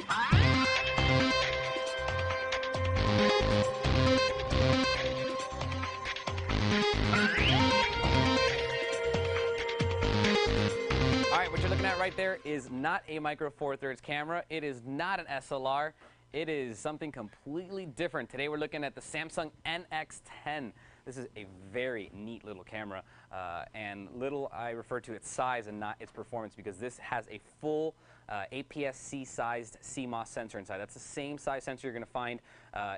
Alright, what you're looking at right there is not a micro four thirds camera. It is not an SLR. It is something completely different. Today we're looking at the Samsung NX10. This is a very neat little camera, and little I refer to its size and not its performance, because this has a full APS-C sized CMOS sensor inside. That's the same size sensor you're going to find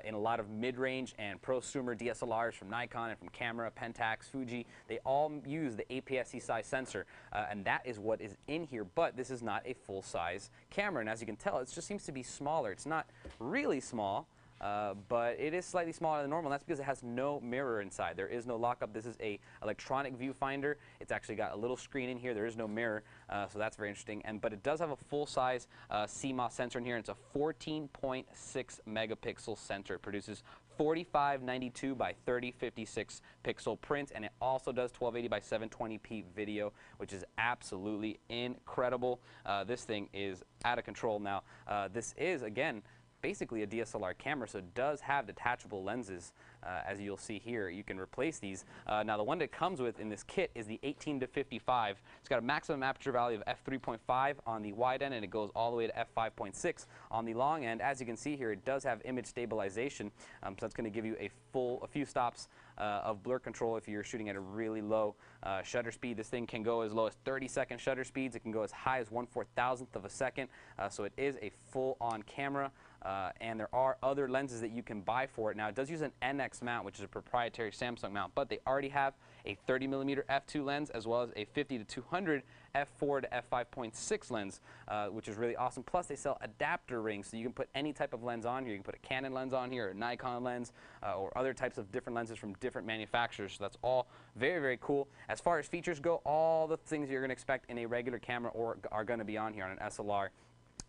in a lot of mid-range and prosumer DSLRs from Nikon and from Camera, Pentax, Fuji. They all use the APS-C size sensor, and that is what is in here, but this is not a full-size camera, and as you can tell, it just seems to be smaller. It's not really small, but it is slightly smaller than normal, and that's because it has no mirror inside. There is no lockup. This is a electronic viewfinder. It's actually got a little screen in here. There is no mirror, so that's very interesting. But it does have a full-size CMOS sensor in here, and it's a 14.6 megapixel sensor. It produces 4592 by 3056 pixel print, and it also does 1280 by 720p video, which is absolutely incredible. This thing is out of control now. This is, again, basically a DSLR camera, so it does have detachable lenses. As you'll see here, you can replace these. Now the one that comes with in this kit is the 18-55. It's got a maximum aperture value of f3.5 on the wide end, and it goes all the way to f5.6 on the long end. As you can see here, it does have image stabilization, so that's going to give you a few stops of blur control if you're shooting at a really low shutter speed. This thing can go as low as 30-second shutter speeds. It can go as high as 1/4000th of a second, so it is a full-on camera. And there are other lenses that you can buy for it. Now, it does use an NX mount, which is a proprietary Samsung mount, but they already have a 30mm f2 lens as well as a 50-200 f4 to f5.6 lens, which is really awesome. Plus, they sell adapter rings, so you can put any type of lens on here. You can put a Canon lens on here, or a Nikon lens, or other types of different lenses from different manufacturers. So that's all very, very cool. As far as features go, all the things you're going to expect in a regular camera are going to be on here on an SLR.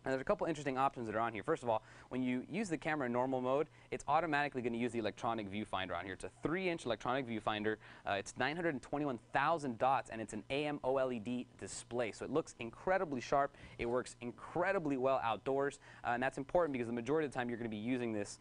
And there's a couple interesting options that are on here. First of all, when you use the camera in normal mode, it's automatically going to use the electronic viewfinder on here. It's a 3-inch electronic viewfinder. It's 921,000 dots, and it's an AMOLED display. So it looks incredibly sharp. It works incredibly well outdoors, and that's important because the majority of the time you're going to be using this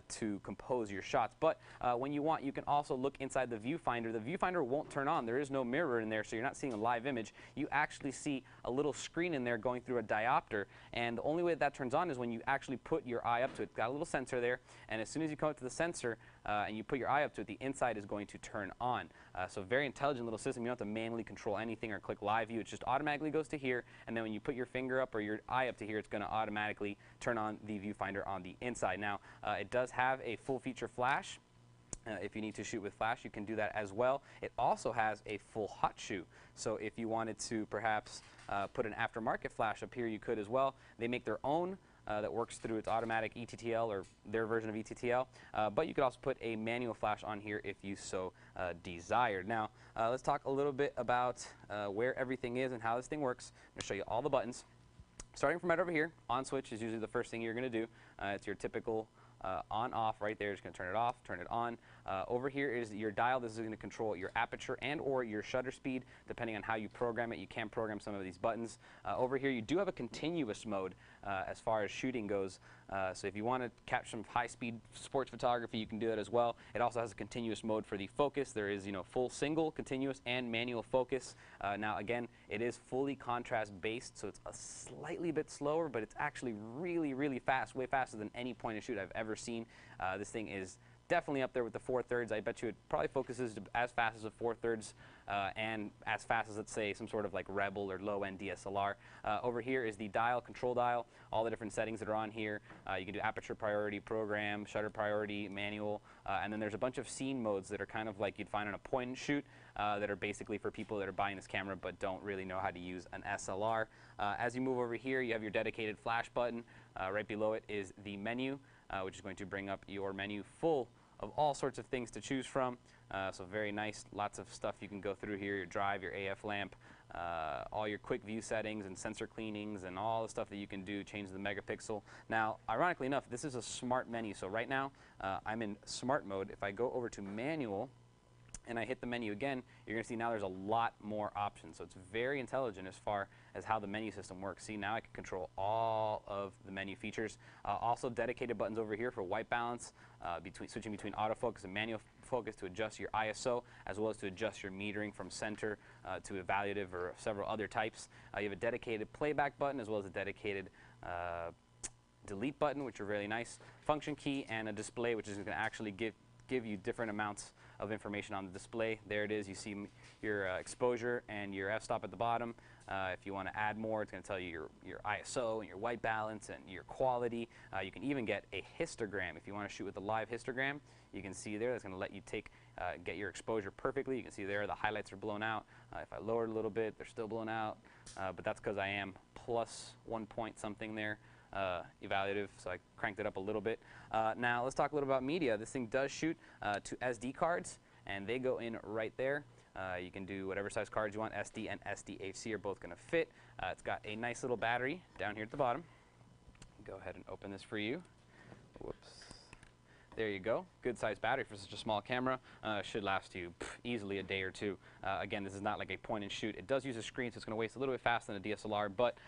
to compose your shots. But when you want, you can also look inside the viewfinder. The viewfinder won't turn on. There is no mirror in there, so you're not seeing a live image. You actually see a little screen in there going through a diopter, and the only way that turns on is when you actually put your eye up to it. It's got a little sensor there, and as soon as you come up to the sensor and you put your eye up to it, the inside is going to turn on. So very intelligent little system. You don't have to manually control anything or click live view. It just automatically goes to here, and then when you put your finger up or your eye up to here, it's going to automatically turn on the viewfinder on the inside. Now, it does have a full feature flash. If you need to shoot with flash, you can do that as well. It also has a full hot shoot. So if you wanted to perhaps put an aftermarket flash up here, you could as well. They make their own that works through its automatic ETTL, or their version of ETTL. But you could also put a manual flash on here if you so desired. Now, let's talk a little bit about where everything is and how this thing works. I'm going to show you all the buttons. Starting from right over here, on switch is usually the first thing you're going to do. It's your typical on-off right there. Just going to turn it off, turn it on. Over here is your dial. This is going to control your aperture and or your shutter speed, depending on how you program it. You can program some of these buttons. Over here, you do have a continuous mode as far as shooting goes. So if you want to capture some high-speed sports photography, you can do that as well. It also has a continuous mode for the focus. There is, full single, continuous, and manual focus. Now, again, it is fully contrast-based, so it's a slightly bit slower, but it's actually really, really fast, way faster than any point and shoot I've ever seen. This thing is definitely up there with the 4/3. I bet you it probably focuses as fast as a 4/3 and as fast as, let's say, some sort of like Rebel or low-end DSLR. Over here is the dial, control dial, all the different settings that are on here. You can do aperture priority, program, shutter priority, manual, and then there's a bunch of scene modes that are kind of like you'd find on a point and shoot that are basically for people that are buying this camera but don't really know how to use an SLR. As you move over here, you have your dedicated flash button. Right below it is the menu, which is going to bring up your menu full of all sorts of things to choose from. So very nice, lots of stuff you can go through here, your drive, your AF lamp, all your quick view settings and sensor cleanings and all the stuff that you can do, change the megapixel. Now, ironically enough, this is a smart menu. So right now, I'm in smart mode. If I go over to manual, and I hit the menu again, you're going to see now there's a lot more options. So it's very intelligent as far as how the menu system works. See, now I can control all of the menu features. Also dedicated buttons over here for white balance, switching between autofocus and manual focus to adjust your ISO, as well as to adjust your metering from center to evaluative or several other types. You have a dedicated playback button as well as a dedicated delete button, which are really nice. Function key and a display, which is going to actually give you different amounts of information on the display. There it is. You see your exposure and your f-stop at the bottom. If you want to add more, it's going to tell you your ISO and your white balance and your quality. You can even get a histogram. If you want to shoot with a live histogram, you can see there. That's going to let you get your exposure perfectly. You can see there the highlights are blown out. If I lower it a little bit, they're still blown out. But that's because I am plus 1 point something there. Evaluative, so I cranked it up a little bit. Now let's talk a little about media. This thing does shoot to SD cards, and they go in right there. You can do whatever size cards you want. SD and SDHC are both going to fit. It's got a nice little battery down here at the bottom. Go ahead and open this for you. Whoops. There you go. Good size battery for such a small camera. Should last you easily a day or two. Again, this is not like a point and shoot. It does use a screen, so it's going to waste a little bit faster than a DSLR, but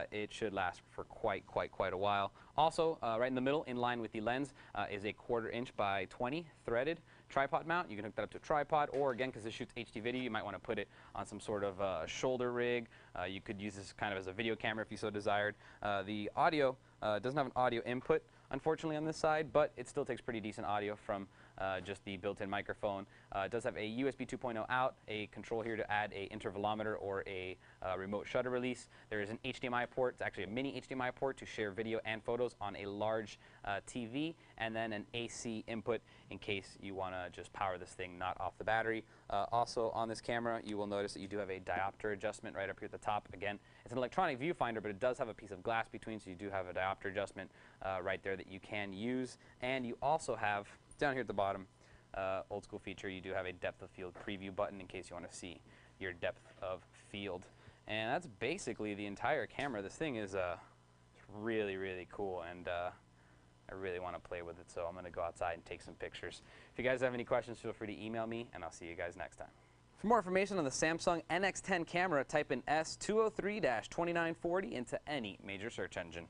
it should last for quite a while. Also, right in the middle, in line with the lens, is a 1/4 inch by 20 threaded tripod mount. You can hook that up to a tripod, or again, because it shoots HD video, you might want to put it on some sort of shoulder rig. You could use this kind of as a video camera if you so desired. The audio doesn't have an audio input, unfortunately, on this side, but it still takes pretty decent audio from just the built-in microphone. It does have a USB 2.0 out, a control here to add a intervalometer or a remote shutter release. There is an HDMI port. It's actually a mini HDMI port to share video and photos on a large TV, and then an AC input in case you want to just power this thing not off the battery. Also on this camera, you will notice that you do have a diopter adjustment right up here at the top. Again, it's an electronic viewfinder, but it does have a piece of glass between, so you do have a diopter adjustment right there that you can use. And you also have, down here at the bottom, old school feature, you do have a depth of field preview button in case you want to see your depth of field. And that's basically the entire camera. This thing is really cool, and I really want to play with it, so I'm going to go outside and take some pictures. If you guys have any questions, feel free to email me, and I'll see you guys next time. For more information on the Samsung NX10 camera, type in S203-2940 into any major search engine.